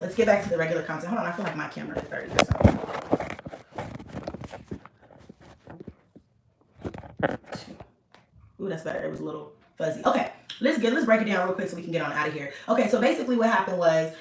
let's get back to the regular content. Hold on, I feel like my camera is 30 or something. Ooh, that's better. It was a little fuzzy. Okay, let's break it down real quick so we can get on out of here. Okay, so basically what happened was,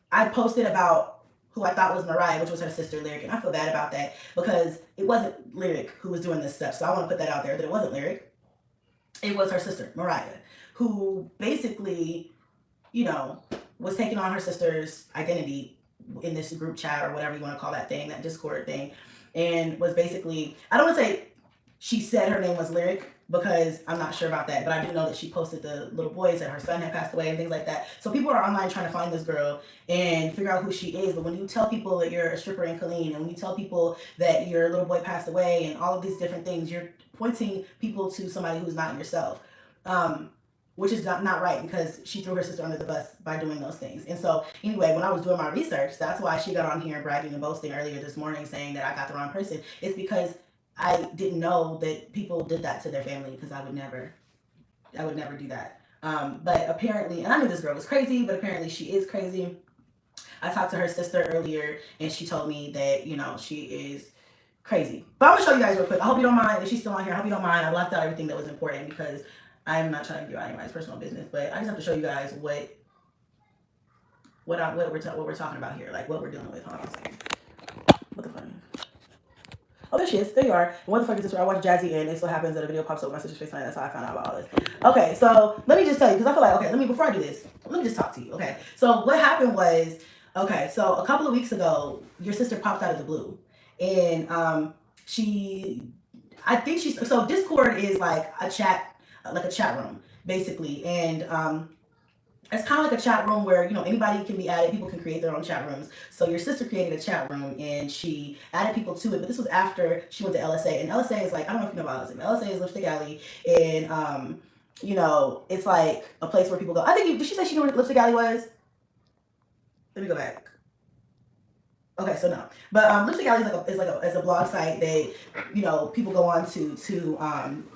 I posted about who I thought was Mariah, which was her sister Lyric, and I feel bad about that because it wasn't Lyric who was doing this stuff. So I want to put that out there that it wasn't Lyric. It was her sister Mariah, who basically, was taking on her sister's identity in this group chat or whatever you want to call that thing, that Discord thing, and was basically, I don't want to say she said her name was Lyric because I'm not sure about that, but I do know that she posted the little boys that her son had passed away and things like that. So people are online trying to find this girl and figure out who she is. But when you tell people that you're a stripper in Killeen, and when you tell people that your little boy passed away and all of these different things, you're pointing people to somebody who's not yourself. Which is not right because she threw her sister under the bus by doing those things. And so anyway, when I was doing my research, that's why she got on here bragging and boasting earlier this morning saying that I got the wrong person. It's because I didn't know that people did that to their family, because I would never do that. But apparently, and I knew this girl was crazy, but apparently she is crazy. I talked to her sister earlier and she told me that, she is crazy. But I'm gonna show you guys real quick. I hope you don't mind. If she's still on here, I hope you don't mind. I left out everything that was important because I'm not trying to do anybody's personal business, but I just have to show you guys what we're talking about here, like what we're dealing with. Hold on a second. What the fuck? Oh, there she is. There you are. What the fuck is this? I watched Jazzy and it so happens that a video pops up on my sister's FaceTime. That's how I found out about all this. Okay, so let me just tell you, because I feel like, okay, before I do this, let me just talk to you, okay? So what happened was, okay, so a couple of weeks ago, your sister popped out of the blue. And so Discord is like a chat room, basically. And it's kind of like a chat room where anybody can be added. People can create their own chat rooms. So your sister created a chat room and she added people to it. But this was after she went to LSA, and LSA is like, I don't know if you know about LSA. LSA is Lipstick Alley, and it's like a place where people go. I think did she say she knew what Lipstick Alley was? Let me go back. Okay, so no, but Lipstick Alley is a blog site that people go on to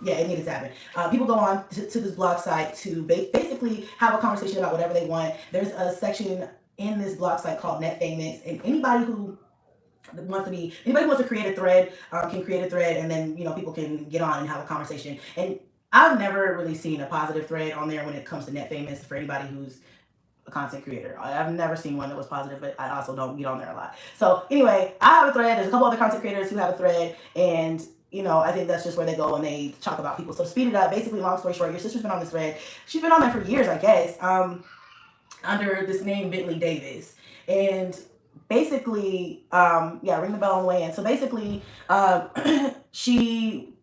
it needed to happen. People go on to this blog site to basically have a conversation about whatever they want. There's a section in this blog site called Net Famous, and anybody who wants to create a thread can create a thread, and then people can get on and have a conversation. And I've never really seen a positive thread on there when it comes to Net Famous for anybody who's a content creator. I've never seen one that was positive, but I also don't get on there a lot. So anyway, I have a thread. There's a couple other content creators who have a thread, and I think that's just where they go and they talk about people. So to speed it up, basically, long story short, your sister's been on this thread. She's been on there for years, I guess, under this name Bentley Davis, and basically, ring the bell on the way in. So basically, she,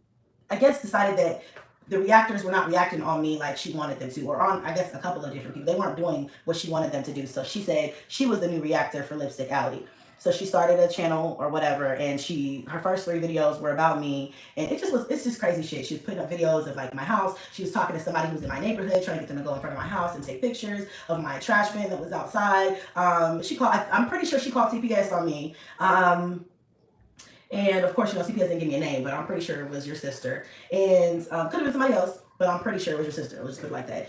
I guess, decided that the reactors were not reacting on me like she wanted them to, or on, I guess, a couple of different people. They weren't doing what she wanted them to do. So she said she was the new reactor for Lipstick Alley. So she started a channel or whatever, and her first 3 videos were about me, and it's just crazy shit. She was putting up videos of like my house. She was talking to somebody who was in my neighborhood, trying to get them to go in front of my house and take pictures of my trash bin that was outside. I'm pretty sure she called CPS on me. And of course, CPS didn't give me a name, but I'm pretty sure it was your sister. And could have been somebody else, but I'm pretty sure it was your sister. Let's just put it like that.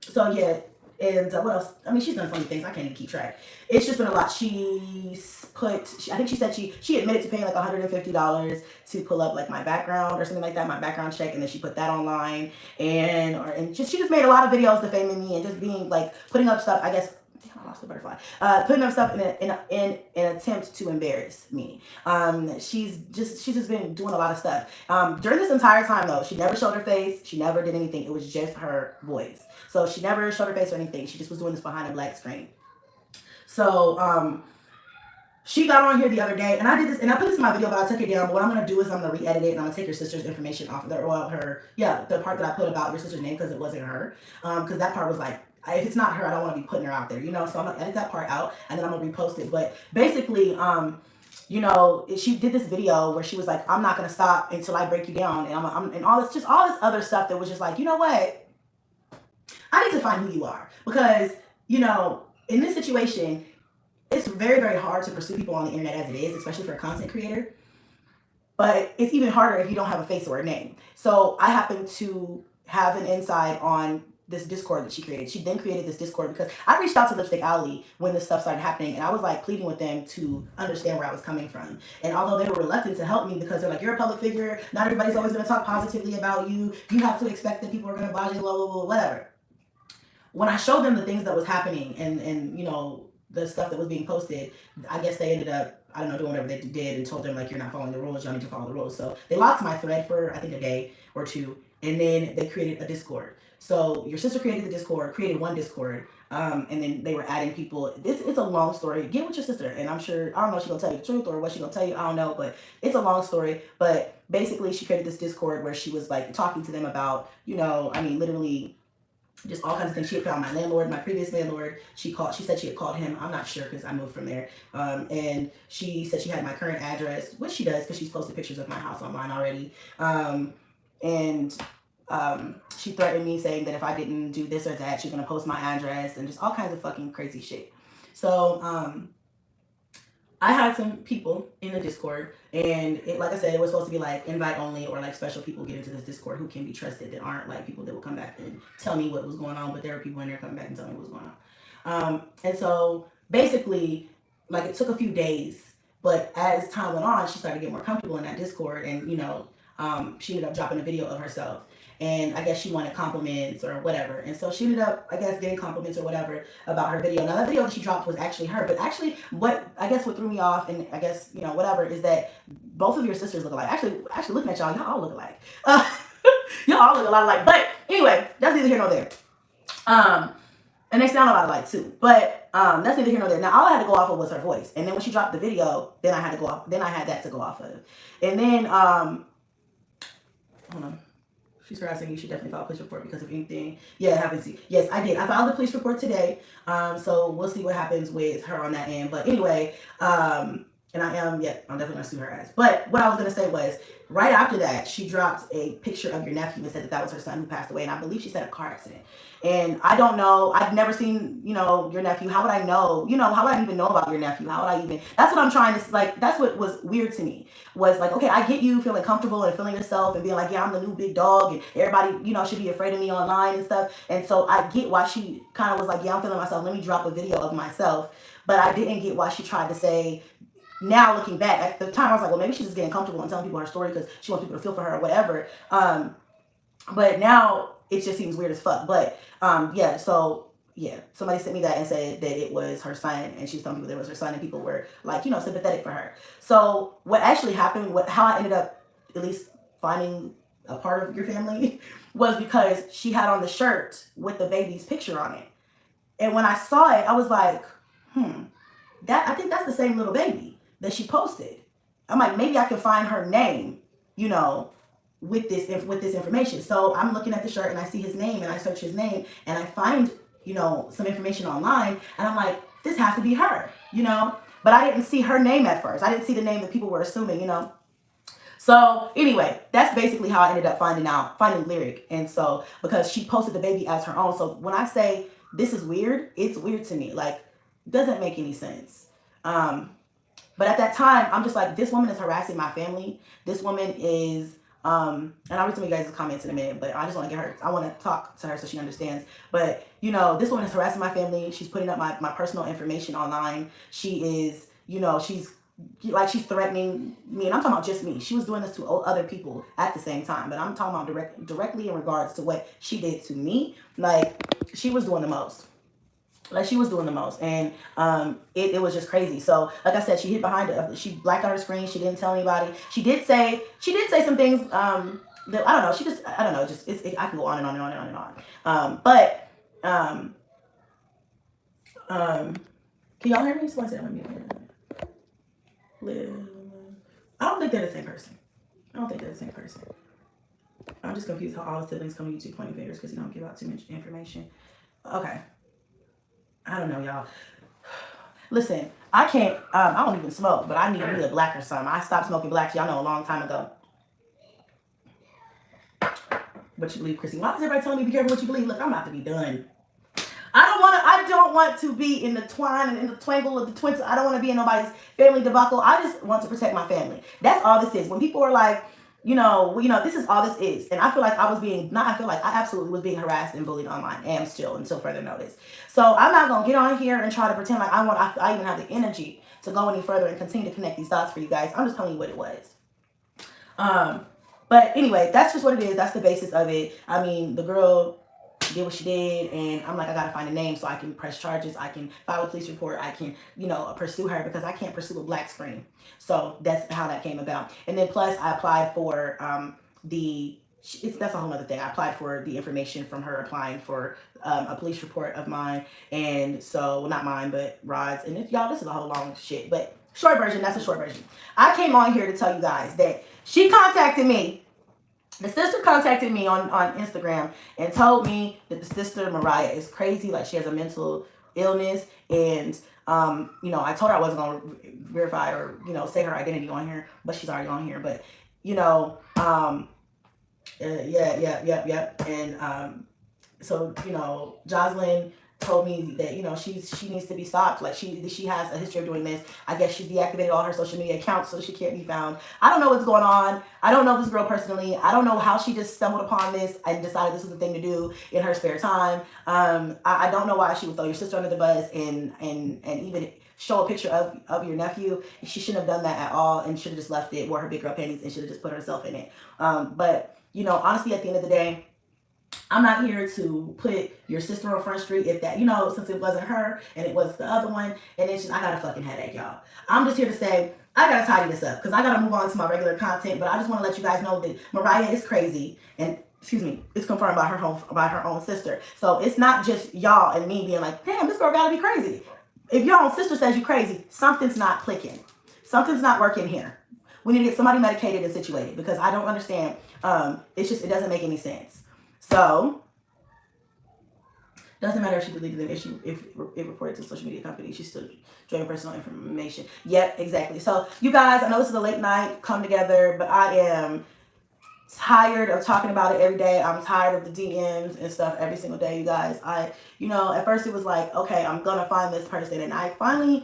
So yeah. And what else? I mean, she's done funny things. I can't even keep track. It's just been a lot. I think she said she admitted to paying like $150 to pull up like my background or something like that, my background check, and then she put that online. And she just made a lot of videos defaming me and just being like putting up stuff, I guess. Damn, I lost the butterfly. Putting up stuff in an attempt to embarrass me. She's just been doing a lot of stuff. During this entire time though, she never showed her face. She never did anything. It was just her voice. So she never showed her face or anything. She just was doing this behind a black screen. So she got on here the other day, and I did this, and I put this in my video, but I took it down. But what I'm gonna do is I'm gonna re-edit it, and I'm gonna take your sister's information off of there. Well, the part that I put about your sister's name, because it wasn't her. Because that part was like, if it's not her, I don't want to be putting her out there, So I'm gonna edit that part out, and then I'm gonna repost it. But basically, she did this video where she was like, "I'm not gonna stop until I break you down," and all this other stuff that was just like, you know what? I need to find who you are, because in this situation, it's very, very hard to pursue people on the internet as it is, especially for a content creator. But it's even harder if you don't have a face or a name. So I happen to have an insight on this Discord that she created. She then created this Discord because I reached out to Lipstick Alley when this stuff started happening, and I was like pleading with them to understand where I was coming from. And although they were reluctant to help me because they're like, you're a public figure, not everybody's always going to talk positively about you. You have to expect that people are going to buy you, blah, blah, blah, whatever. When I showed them the things that was happening and you know, the stuff that was being posted, I guess they ended up, I don't know, doing whatever they did and told them, like, you're not following the rules, y'all need to follow the rules. So they locked my thread for, I think, a day or two, and then they created a Discord. So your sister created the Discord, created one Discord, and then they were adding people. It's a long story. Get with your sister, and I'm sure, I don't know if she's gonna tell you the truth or what she's gonna tell you, I don't know, but it's a long story. But basically, she created this Discord where she was like talking to them about, you know, I mean, literally just all kinds of things. She had found my landlord, my previous landlord. She said she had called him. I'm not sure because I moved from there. And she said she had my current address, which she does because she's posted pictures of my house online already. And she threatened me saying that if I didn't do this or that, she's going to post my address and just all kinds of fucking crazy shit. So, I had some people in the Discord, and it, like I said, it was supposed to be like invite only or like special people get into this Discord who can be trusted, that aren't like people that will come back and tell me what was going on, but there are people in there coming back and telling me what was going on. And so basically, like, it took a few days, but as time went on, she started to get more comfortable in that Discord, and you know, she ended up dropping a video of herself. And I guess she wanted compliments or whatever. And so she ended up, I guess, getting compliments or whatever about her video. Now, that video that she dropped was actually her. But actually, what threw me off, and I guess, you know, whatever, is that both of your sisters look alike. Actually looking at y'all all look alike. Y'all all look a lot alike. But anyway, that's neither here nor there. And they sound a lot alike too. But that's neither here nor there. Now, all I had to go off of was her voice. And then when she dropped the video, then I had that to go off of. And then, hold on. She's harassing you. You should definitely file a police report because of anything. Yeah, it happens to you. Yes, I did. I filed a police report today. So we'll see what happens with her on that end. But anyway, and I'm definitely going to sue her ass. But what I was going to say was, right after that, she dropped a picture of your nephew and said that was her son who passed away. And I believe she said a car accident. And I don't know. I've never seen, you know, your nephew. How would I know? You know, how would I even know about your nephew? How would I even? That's what I'm trying to, like, that's what was weird to me. Was like, okay, I get you feeling comfortable and feeling yourself and being like, yeah, I'm the new big dog and everybody, you know, should be afraid of me online and stuff. And so I get why she kind of was like, yeah, I'm feeling myself. Let me drop a video of myself. But I didn't get why she tried to say, now looking back, at the time I was like, well, maybe she's just getting comfortable and telling people her story because she wants people to feel for her or whatever. But now it just seems weird as fuck. But yeah, so yeah, somebody sent me that and said that it was her son, and she was telling people that it was her son, and people were like, you know, sympathetic for her. So what actually happened, how I ended up at least finding a part of your family was because she had on the shirt with the baby's picture on it. And when I saw it, I was like, I think that's the same little baby that she posted. I'm like, maybe I can find her name, you know, with this information. So I'm looking at the shirt and I see his name and I search his name and I find, you know, some information online, and I'm like, this has to be her, you know. But I didn't see her name at first. I didn't see the name that people were assuming, you know. So anyway, that's basically how I ended up finding Lyric. And so, because she posted the baby as her own. So when I say this is weird, it's weird to me. Like, doesn't make any sense. But at that time, I'm just like, this woman is harassing my family. This woman is, and I'll read some of you guys' comments in a minute, but I just want to get her, I want to talk to her so she understands. But, you know, this woman is harassing my family. She's putting up my personal information online. She is, you know, she's threatening me, and I'm talking about just me. She was doing this to other people at the same time, but I'm talking about directly in regards to what she did to me. Like, she was doing the most. And it was just crazy. So like I said, she hid behind it. She blacked out her screen. She didn't tell anybody. She did say some things that I don't know. I don't know. I can go on and on and on and on and on. But can y'all hear me? Someone said, let me hear. I don't think they're the same person. I'm just confused how all the siblings come to YouTube pointing fingers because you don't give out too much information. Okay. I don't know, y'all. Listen, I can't, I don't even smoke, but I need me a black or something. I stopped smoking blacks, y'all know, a long time ago. What you believe, Chrissy? Why is everybody telling me be careful what you believe? Look, I'm about to be done. I don't want to be in the twine and in the twangle of the twinkle. I don't want to be in nobody's family debacle. I just want to protect my family. That's all this is. When people are like, this is all this is. And I feel like I was being, not I feel like, I absolutely was being harassed and bullied online, and am still until further notice. So I'm not going to get on here and try to pretend like I even have the energy to go any further and continue to connect these dots for you guys. I'm just telling you what it was. But anyway, that's just what it is. That's the basis of it. I mean, the girl did what she did, and I'm like, I gotta find a name so I can press charges, I can file a police report, I can, pursue her, because I can't pursue a black screen. So that's how that came about. And then plus I applied for that's a whole other thing. I applied for the information from her applying for a police report of mine, and so, well, not mine, but Rod's. And y'all, this is a whole long shit, but short version, that's a short version. I came on here to tell you guys that she contacted me. The sister contacted me on Instagram and told me that the sister Mariah is crazy, like she has a mental illness, and I told her I wasn't gonna verify or say her identity on here, but she's already on here. But and so Jocelyn told me that she needs to be stopped. Like she has a history of doing this. I guess she's deactivated all her social media accounts so she can't be found. I don't know what's going on. I don't know this girl personally. I don't know how she just stumbled upon this and decided this was the thing to do in her spare time. I don't know why she would throw your sister under the bus and even show a picture of your nephew. She shouldn't have done that at all, and should have just left it, wore her big girl panties, and should have just put herself in it. But honestly, at the end of the day, I'm not here to put your sister on Front Street if that, since it wasn't her and it was the other one, and it's just, I got a fucking headache, y'all. I'm just here to say, I gotta tidy this up because I gotta move on to my regular content, but I just want to let you guys know that Mariah is crazy, and it's confirmed by her own sister. So it's not just y'all and me being like, damn, this girl gotta be crazy. If your own sister says you're crazy, something's not clicking. Something's not working here. We need to get somebody medicated and situated, because I don't understand. It doesn't make any sense. So, doesn't matter if she deleted them, if it reported to social media company, she's still showing personal information. Yep, exactly. So, you guys, I know this is a late night come together, but I am tired of talking about it every day. I'm tired of the DMs and stuff every single day, you guys. At first it was like, okay, I'm gonna find this person, and I finally,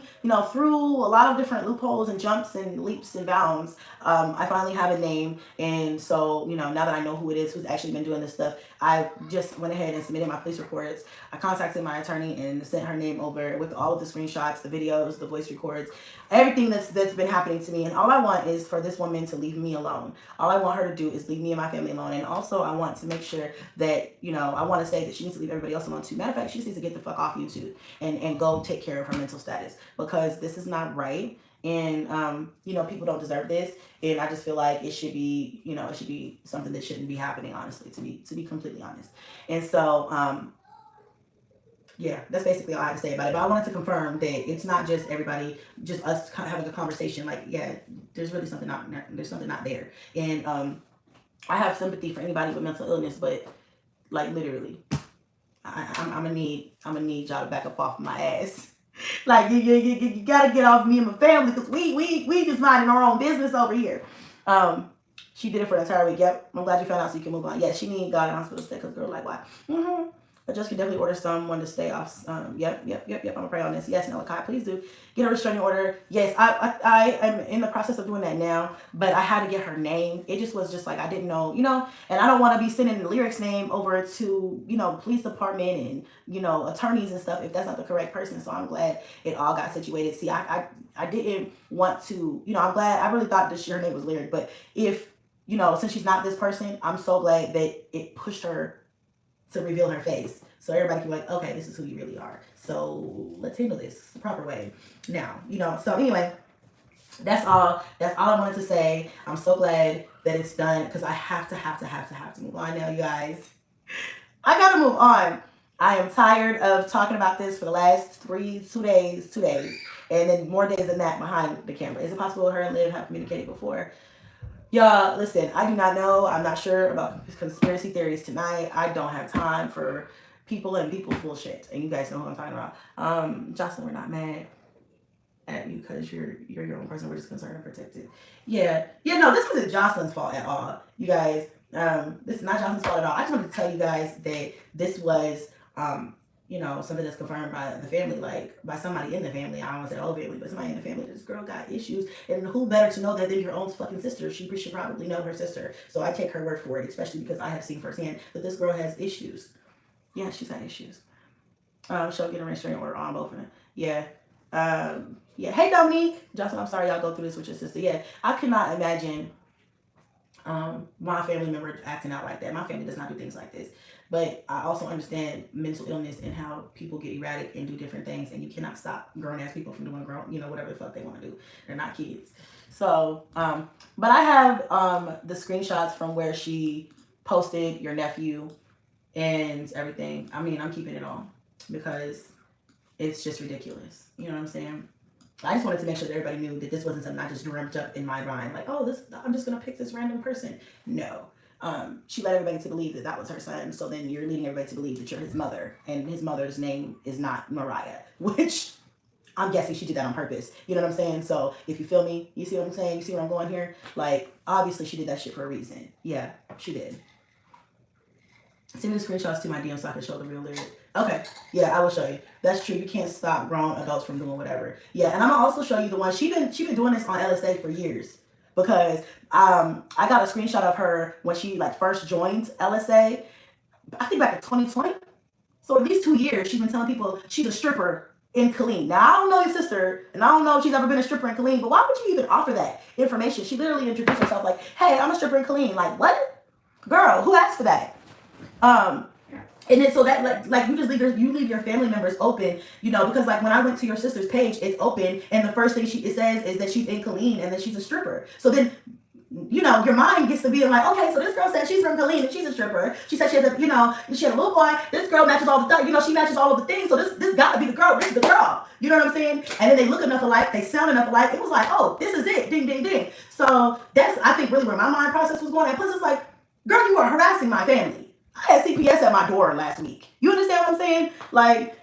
through a lot of different loopholes and jumps and leaps and bounds, I finally have a name. And so, now that I know who it is, who's actually been doing this stuff, I just went ahead and submitted my police reports. I contacted my attorney and sent her name over with all of the screenshots, the videos, the voice records, everything that's been happening to me. And all I want is for this woman to leave me alone. All I want her to do is leave me and my family alone. And also I want to make sure that, I want to say that she needs to leave everybody else alone too. Matter of fact, she just needs to get the fuck off YouTube and go take care of her mental status, because this is not right. And, people don't deserve this. And I just feel like it should be, it should be something that shouldn't be happening, honestly, to be completely honest. And so, yeah, that's basically all I have to say about it. But I wanted to confirm that it's not just everybody, just us having a conversation. Like, yeah, there's really something not there. And I have sympathy for anybody with mental illness, but like literally, I'm gonna need y'all to back up off my ass. Like you gotta get off me and my family, because we just minding our own business over here. She did it for the entire week. Yep, I'm glad you found out so you can move on. Yeah, she need God in hospital stay, because girl, like why? But just can definitely order someone to stay off. Yep. I'm gonna pray on this. Yes, Malachi, please do get a restraining order. Yes, I am in the process of doing that now, but I had to get her name. It just was just like, I didn't know, and I don't want to be sending the Lyric's name over to, police department and, attorneys and stuff if that's not the correct person. So I'm glad it all got situated. See, I didn't want to, I'm glad, I really thought her name was Lyric, but if, since she's not this person, I'm so glad that it pushed her to reveal her face, so everybody can be like, okay, this is who you really are. So let's handle this the proper way now, So anyway, that's all I wanted to say. I'm so glad that it's done, because I have to move on now, you guys. I gotta move on. I am tired of talking about this for the last 2 days, and then more days than that behind the camera. Is it possible her and Liv have communicated before? Y'all, listen, I do not know. I'm not sure about conspiracy theories tonight. I don't have time for people and people's bullshit. And you guys know who I'm talking about. Jocelyn, we're not mad at you because you're your own person. We're just concerned and protected. Yeah, no, this wasn't Jocelyn's fault at all. You guys, this is not Jocelyn's fault at all. I just wanted to tell you guys that this was you know, something that's confirmed by the family, like by somebody in the family. I don't want to say the whole family, but somebody in the family. This girl got issues, and who better to know that than your own fucking sister? She should probably know her sister. So I take her word for it, especially because I have seen firsthand that this girl has issues. Yeah, she's had issues. She'll get a restraining order on both of them. Yeah. Yeah. Hey, Dominique. Jocelyn, I'm sorry y'all go through this with your sister. Yeah, I cannot imagine my family member acting out like that. My family does not do things like this. But I also understand mental illness and how people get erratic and do different things, and you cannot stop grown ass people from doing whatever the fuck they want to do. They're not kids. So, but I have the screenshots from where she posted your nephew and everything. I mean, I'm keeping it all because it's just ridiculous. You know what I'm saying? I just wanted to make sure that everybody knew that this wasn't something I just dreamt up in my mind. Like, oh, I'm just going to pick this random person. No. She led everybody to believe that that was her son. So then you're leading everybody to believe that you're his mother. And his mother's name is not Mariah, which I'm guessing she did that on purpose. You know what I'm saying? So if you feel me, you see what I'm saying? You see where I'm going here? Like, obviously she did that shit for a reason. Yeah, she did. Send me the screenshots to my DM so I can show the real lyric. Okay, yeah, I will show you. That's true. You can't stop grown adults from doing whatever. Yeah, and I'm gonna also show you the one she been doing this on LSA for years, because I got a screenshot of her when she like first joined LSA. I think back in 2020. So these 2 years she's been telling people she's a stripper in Killeen. Now I don't know your sister, and I don't know if she's ever been a stripper in Killeen, but why would you even offer that information? She literally introduced herself like, "Hey, I'm a stripper in Killeen." Like, what? Girl, who asked for that? And then so that like you just leave your family members open, you know, because like when I went to your sister's page, it's open, and the first thing it says is that she's in Killeen and that she's a stripper. So then, you know, your mind gets to be like, okay, so this girl said she's from Killeen and she's a stripper. She said she has a, you know, she had a little boy. This girl matches all the, you know, she matches all of the things. So this gotta be the girl. This is the girl. You know what I'm saying? And then they look enough alike, they sound enough alike. It was like, oh, this is it. Ding, ding, ding. So that's, I think, really where my mind process was going. And plus, it's like, girl, you are harassing my family. I had CPS at my door last week. You understand what I'm saying? Like,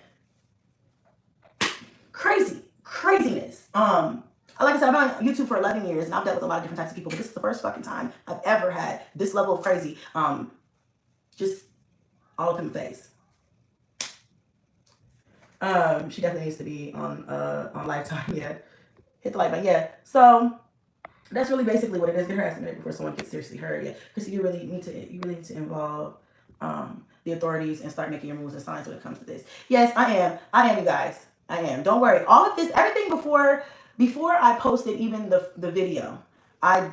craziness. Like I said, I've been on YouTube for 11 years, and I've dealt with a lot of different types of people, but this is the first fucking time I've ever had this level of crazy, just all up in the face. She definitely needs to be on Lifetime. Yeah, hit the like button. Yeah, so that's really basically what it is. Get harassment before someone gets seriously hurt. Yeah, because you really need to involve the authorities and start making your moves and signs when it comes to this. Yes, I am, you guys. I am. Don't worry. All of this, everything before I posted even the video, I've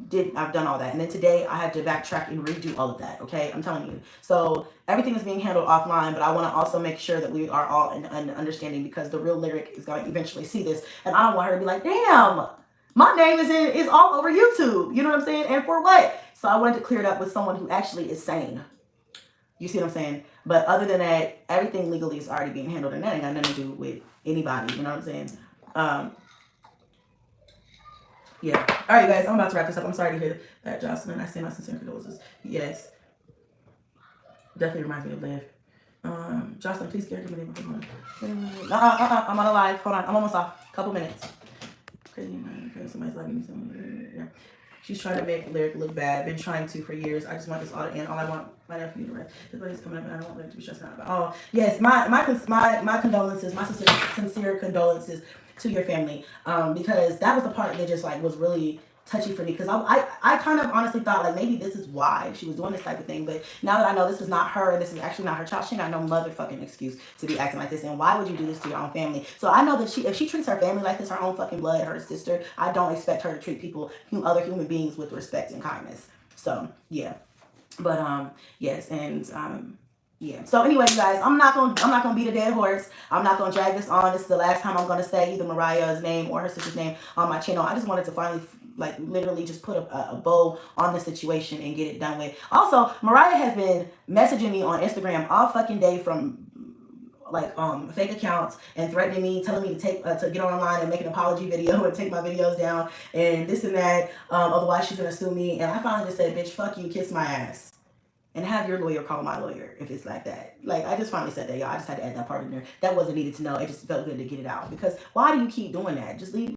done all that. And then today I had to backtrack and redo all of that. Okay, I'm telling you. So everything is being handled offline, but I want to also make sure that we are all in understanding, because the real lyric is going to eventually see this, and I don't want her to be like, damn, my name is all over YouTube. You know what I'm saying? And for what? So I wanted to clear it up with someone who actually is sane. You see what I'm saying? But other than that, everything legally is already being handled, and that ain't got nothing to do with anybody. You know what I'm saying? Yeah. All right, guys, I'm about to wrap this up. I'm sorry to hear that, Jocelyn. I send my sincere condolences. Yes. Definitely reminds me of Liv. Jocelyn, please care to me. I'm on a live. Hold on. I'm almost off. Couple minutes. Crazy. Somebody's liking me. Yeah. She's trying to make Lyric look bad. Been trying to for years. I just want this all to end. All I want my nephew to rest. His buddy's coming up, and I don't want Lyric to be stressed out about. Oh yes, my condolences, my sincere condolences to your family. Because that was the part that just like was really touchy for me, because I kind of honestly thought like maybe this is why she was doing this type of thing. But now that I know this is not her, this is actually not her child, she ain't got no motherfucking excuse to be acting like this. And why would you do this to your own family? So I know that if she treats her family like this, her own fucking blood, her sister, I don't expect her to treat people, other human beings, with respect and kindness. So yeah, but yes, and yeah. So anyway, you guys, I'm not gonna beat a dead horse. I'm not gonna drag this on. This is the last time I'm gonna say either Mariah's name or her sister's name on my channel. I just wanted to finally, like, literally just put a bow on the situation and get it done with. Also, Mariah has been messaging me on Instagram all fucking day from like fake accounts and threatening me, telling me to get online and make an apology video and take my videos down and this and that. Otherwise she's gonna sue me. And I finally just said, bitch, fuck you, kiss my ass. And have your lawyer call my lawyer if it's like that. Like, I just finally said that, y'all. I just had to add that part in there. That wasn't needed to know. It just felt good to get it out. Because why do you keep doing that? Just leave.